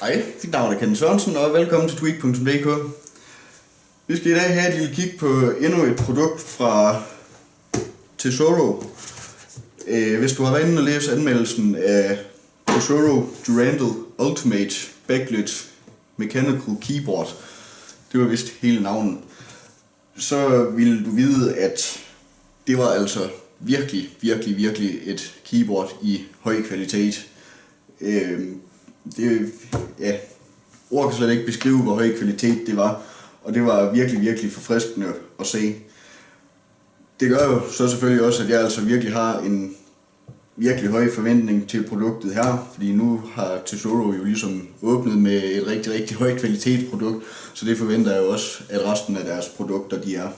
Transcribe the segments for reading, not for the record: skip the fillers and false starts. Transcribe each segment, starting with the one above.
Hej, mit navn er Sørensen, og velkommen til Tweak.dk. Vi skal i dag have et lille kig på endnu et produkt fra Tesoro. Hvis du har været inde og læse anmeldelsen af Tesoro Durandal Ultimate Backlit Mechanical Keyboard, det var vist hele navnet, så ville du vide, at det var altså virkelig et keyboard i høj kvalitet. Ord kan slet ikke beskrive, hvor høj kvalitet det var, og det var virkelig forfriskende at se. Det gør jo så selvfølgelig også, at jeg altså virkelig har en virkelig høj forventning til produktet her, fordi nu har Tesoro jo ligesom åbnet med et rigtig højt kvalitetsprodukt, så det forventer jeg jo også, at resten af deres produkter de er.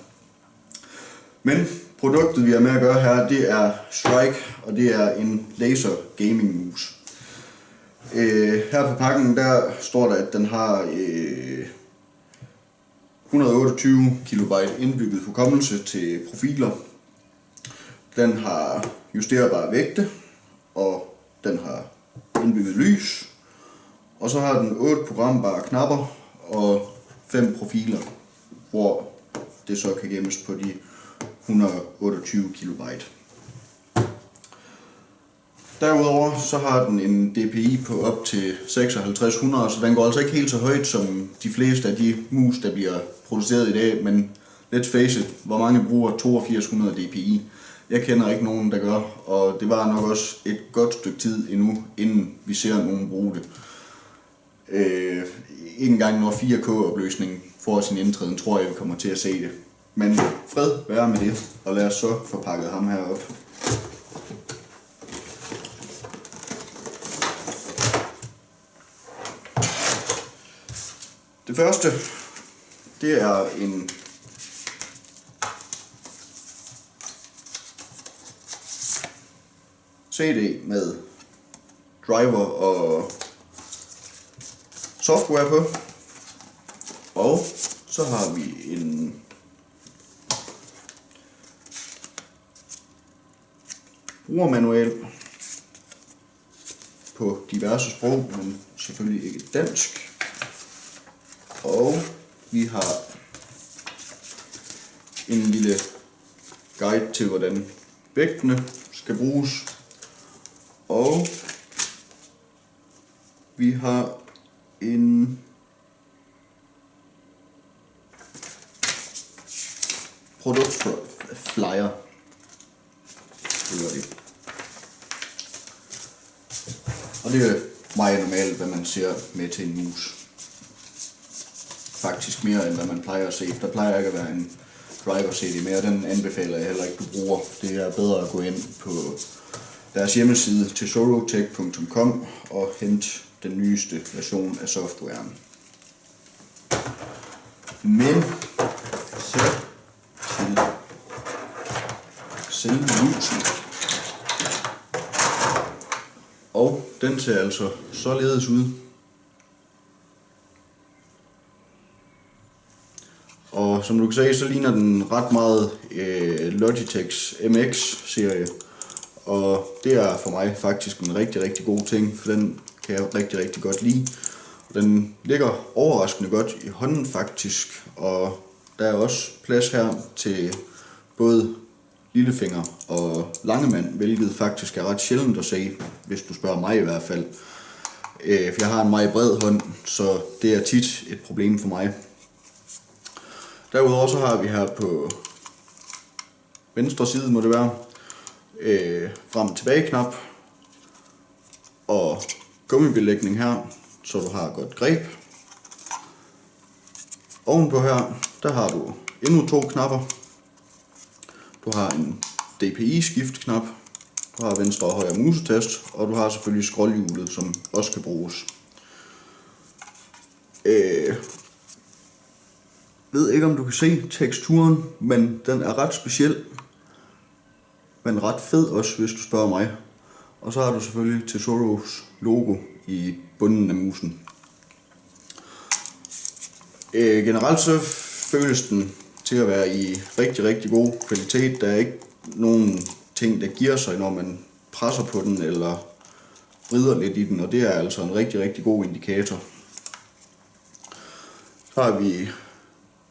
Men produktet vi har med at gøre her, det er Shrike, og det er en laser gaming mus. Her på pakken der står der, at den har 128 KB indbygget hukommelse til profiler. Den har justerbare vægte, og den har indbygget lys. Og så har den 8 programbare knapper og 5 profiler, hvor det så kan gemmes på de 128 KB. Derudover så har den en DPI på op til 5600, så den går altså ikke helt så højt som de fleste af de mus, der bliver produceret i dag, men let's face it, hvor mange bruger 8200 DPI? Jeg kender ikke nogen, der gør, og det var nok også et godt stykke tid endnu, inden vi ser nogen bruge det. Ikke engang når 4K-opløsningen får sin indtræden, tror jeg, vi kommer til at se det. Men fred være med det, og lad os så få pakket ham her op. Det første, det er en CD med driver og software på, og så har vi en brugermanual på diverse sprog, men selvfølgelig ikke dansk. Og vi har en lille guide til, hvordan vægtene skal bruges. Og vi har en produktflyer. Og det er meget normalt, hvad man ser med til en mus. Faktisk mere end hvad man plejer at se. Der plejer ikke at være en driver CD mere, den anbefaler jeg heller ikke du bruger. Det er bedre at gå ind på deres hjemmeside Tesoro.com og hente den nyeste version af softwaren. Men så til selve musen. Og den ser altså således ud. Og som du kan se, så ligner den ret meget Logitechs MX-serie. Og det er for mig faktisk en rigtig god ting, for den kan jeg rigtig godt lide. Og den ligger overraskende godt i hånden faktisk, og der er også plads her til både lillefinger og langemand, hvilket faktisk er ret sjældent at se, hvis du spørger mig i hvert fald. For jeg har en meget bred hånd, så det er tit et problem for mig. Derudover så har vi her på venstre side, må det være, frem og tilbage knap og gummibelægning her, så du har godt greb. Ovenpå her, der har du endnu 2 knapper. Du har en DPI skiftknap, du har venstre og højre musetast, og du har selvfølgelig scrollhjulet, som også kan bruges. Ved ikke om du kan se teksturen, men den er ret speciel, men ret fed også, hvis du spørger mig. Og så har du selvfølgelig Tesoros logo i bunden af musen. Generelt så føles den til at være i rigtig god kvalitet. Der er ikke nogen ting, der giver sig, når man presser på den eller vrider lidt i den, og det er altså en rigtig god indikator. Så har vi et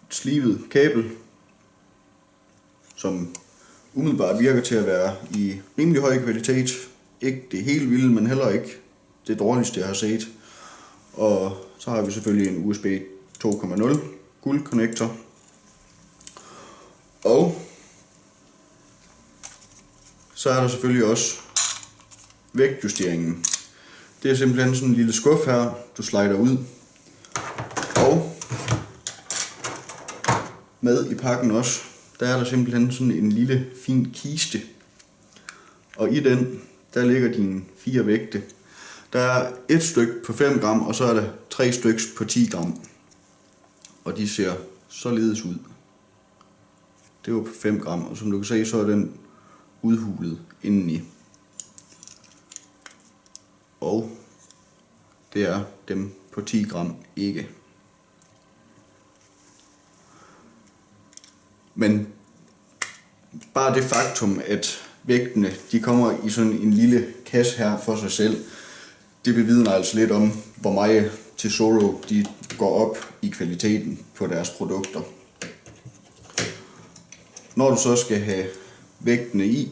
slivet kabel, som umiddelbart virker til at være i rimelig høj kvalitet. Ikke det helt vilde, men heller ikke det dårligste, jeg har set. Og så har vi selvfølgelig en USB 2.0 guldkonnektor. Og så er der selvfølgelig også vægtjusteringen. Det er simpelthen sådan en lille skuf her, du slider ud. Og med i pakken også, der er der simpelthen sådan en lille fin kiste. Og i den, der ligger dine 4 vægte. Der er et stykke på 5 gram, og så er der 3 stykker på 10 gram. Og de ser således ud. Det var på 5 gram, og som du kan se, så er den udhulet indeni. Og det er dem på 10 gram ikke. Men bare det faktum, at vægtene de kommer i sådan en lille kasse her for sig selv, det bevidner altså lidt om, hvor meget Tesoro de går op i kvaliteten på deres produkter. Når du så skal have vægtene i,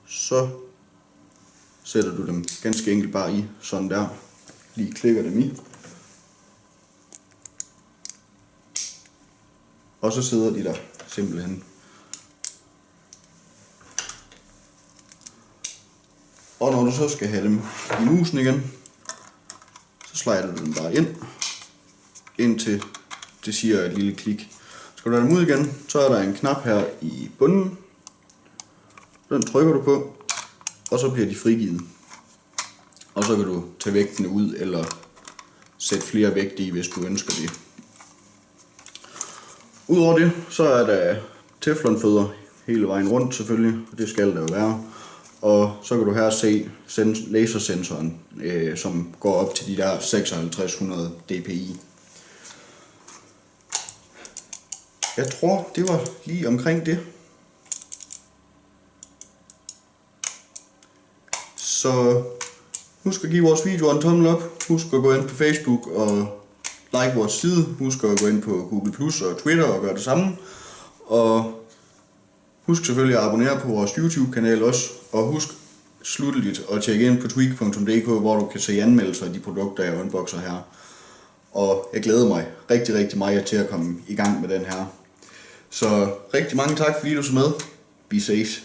så sætter du dem ganske enkelt bare i, sådan der. Lige klikker dem i. Og så sidder de der simpelthen. Og når du så skal have dem i musen igen, så slider du dem bare ind, indtil det siger et lille klik. Skal du have dem ud igen, så er der en knap her i bunden. Den trykker du på, og så bliver de frigivet. Og så kan du tage vægtene ud, eller sætte flere vægte i, hvis du ønsker det. Udover det, så er der teflonfødder hele vejen rundt selvfølgelig, og det skal der jo være. Og så kan du her se lasersensoren, som går op til de der 5600 dpi. Jeg tror, det var lige omkring det. Så husk at give vores video en tommel op. Husk at gå ind på Facebook og like vores side. Husk at gå ind på Google Plus og Twitter og gøre det samme. Og husk selvfølgelig at abonnere på vores YouTube-kanal også. Og husk slutteligt at tjekke ind på Tweak.dk, hvor du kan se anmeldelser af de produkter, jeg unboxer her. Og jeg glæder mig rigtig meget til at komme i gang med den her. Så rigtig mange tak, fordi du så med. Vi ses.